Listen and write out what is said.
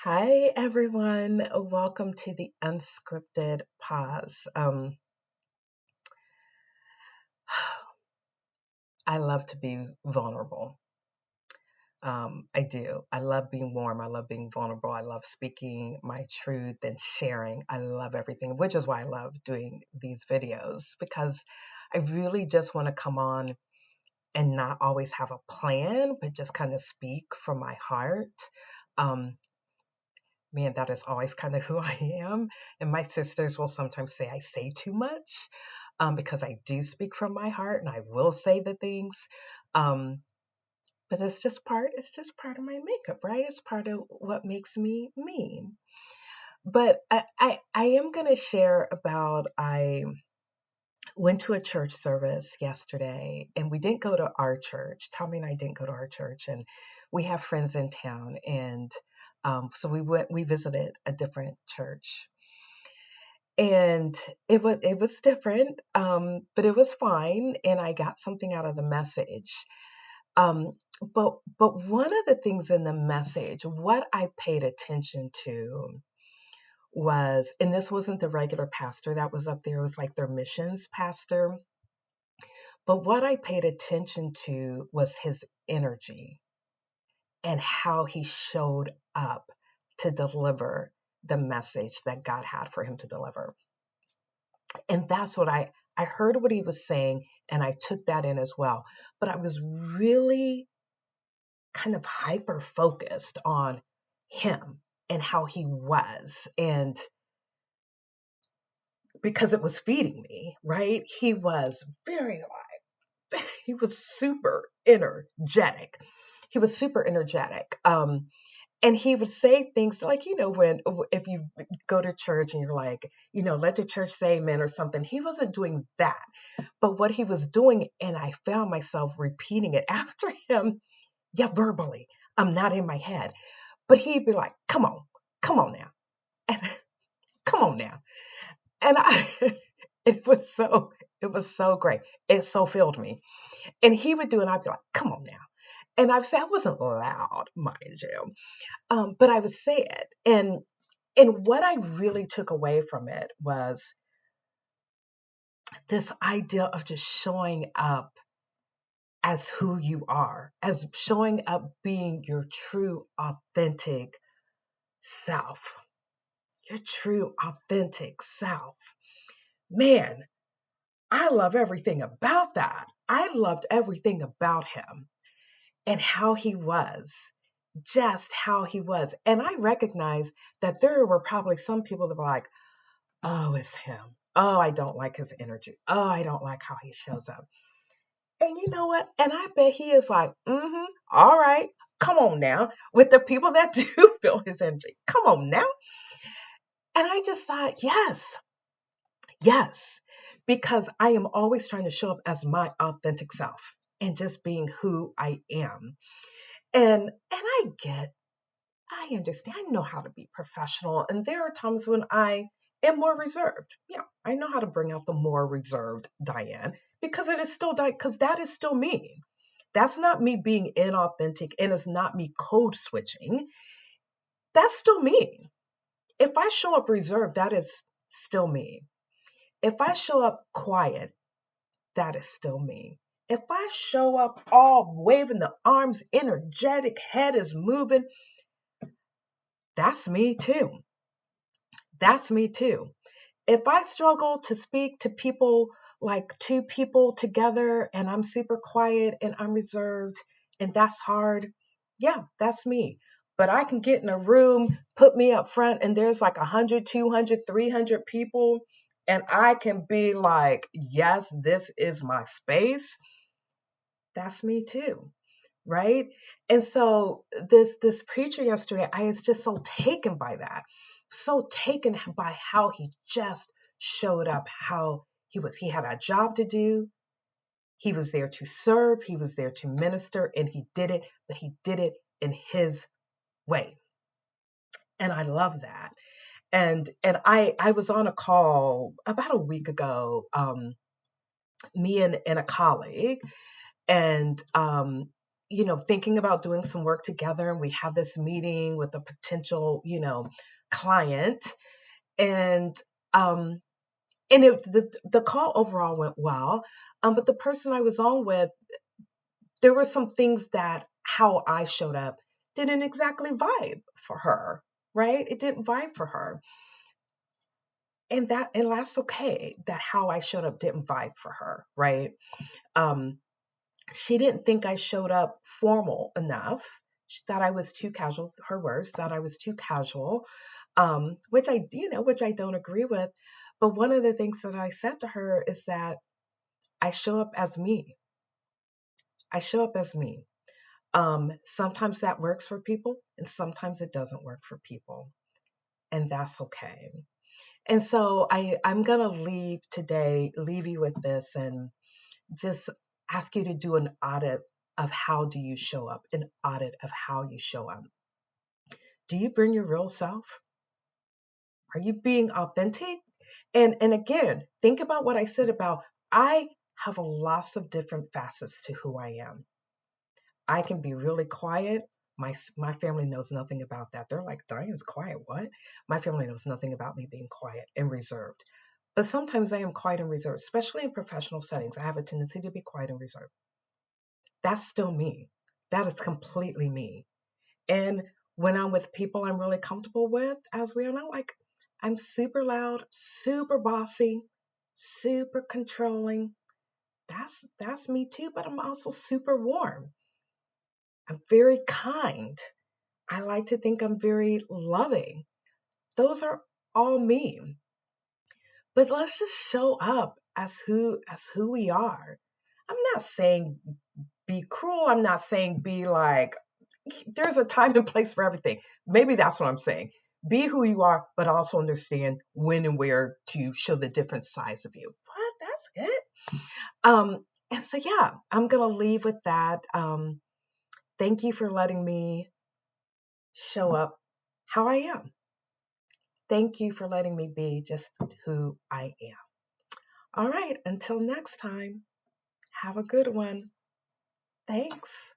Hi, everyone. Welcome to the Unscripted Pause. I love to be vulnerable. I do. I love being warm. I love being vulnerable. I love speaking my truth and sharing. I love everything, which is why I love doing these videos because I really just want to come on and not always have a plan, but just kind of speak from my heart. Um, Man, that is always kind of who I am. And my sisters will sometimes say I say too much because I do speak from my heart and I will say the things. Um, but it's just part of my makeup, right? It's part of what makes me me. But I am going to share about I went to a church service yesterday and we didn't go to our church. Tommy and I didn't go to our church, and we have friends in town. And so we visited a different church, and it was different, but it was fine. And I got something out of the message. But one of the things in the message, what I paid attention to was, and this wasn't the regular pastor that was up there, it was like their missions pastor. But what I paid attention to was his energy and how he showed up to deliver the message that God had for him to deliver. And that's what I heard what he was saying, and I took that in as well. But I was really kind of hyper focused on him and how he was. And because it was feeding me, right? He was very he was super energetic. He was super energetic. And he would say things like, when if you go to church and you're like, let the church say amen or something. He wasn't doing that. But what he was doing, and I found myself repeating it after him, yeah, verbally. I'm not in my head. But he'd be like, come on now. And come on now. And I it was so great. It so filled me. And he would do it, and I'd be like, come on now. And I would say I wasn't loud, mind you, but I would say it. And what I really took away from it was this idea of just showing up as who you are, as showing up being your true, authentic self, your true, authentic self. Man, I love everything about that. I loved everything about him and how he was, just how he was. And I recognize that there were probably some people that were like, oh, it's him. Oh, I don't like his energy. Oh, I don't like how he shows up. And you know what? And I bet he is like, all right, come on now. With the people that do feel his energy, come on now. And I just thought, yes, yes, because I am always trying to show up as my authentic self and just being who I am. And I understand, I know how to be professional. And there are times when I am more reserved. Yeah, I know how to bring out the more reserved Diane because it is still because that is still me. That's not me being inauthentic, and it's not me code switching. That's still me. If I show up reserved, that is still me. If I show up quiet, that is still me. If I show up all waving the arms, energetic, head is moving, that's me too. That's me too. If I struggle to speak to people, like two people together, and I'm super quiet and I'm reserved and that's hard, yeah, that's me. But I can get in a room, put me up front, and there's like 100, 200, 300 people, and I can be like, yes, this is my space. That's me too, right? And so this preacher yesterday, I was just so taken by that, so taken by how he just showed up, how he had a job to do. He was there to serve, he was there to minister, and he did it, but he did it in his way. And I love that. And I was on a call about a week ago, me and a colleague, and thinking about doing some work together, and we have this meeting with a potential, client. And um the call overall went well. But the person I was on with, there were some things that how I showed up didn't exactly vibe for her, right? It didn't vibe for her. And that's okay that how I showed up didn't vibe for her, right? Um, she didn't think I showed up formal enough. She thought I was too casual. Her words, thought I was too casual, which I don't agree with. But one of the things that I said to her is that I show up as me. I show up as me. Sometimes that works for people, and sometimes it doesn't work for people, and that's okay. And so I'm gonna leave you with this, and just ask you to do an audit of how do you show up, an audit of how you show up. Do you bring your real self? Are you being authentic? And again, think about what I said about I have a lots of different facets to who I am. I can be really quiet. My family knows nothing about that. They're like, Diane's quiet. What? My family knows nothing about me being quiet and reserved. But sometimes I am quiet and reserved, especially in professional settings. I have a tendency to be quiet and reserved. That's still me. That is completely me. And when I'm with people I'm really comfortable with, as we all know, like I'm super loud, super bossy, super controlling. That's me too, but I'm also super warm. I'm very kind. I like to think I'm very loving. Those are all me. But let's just show up as who we are. I'm not saying be cruel. I'm not saying be like, there's a time and place for everything. Maybe that's what I'm saying. Be who you are, but also understand when and where to show the different sides of you. What? That's it. And so yeah, I'm gonna leave with that. Thank you for letting me show up how I am. Thank you for letting me be just who I am. All right, until next time, have a good one. Thanks.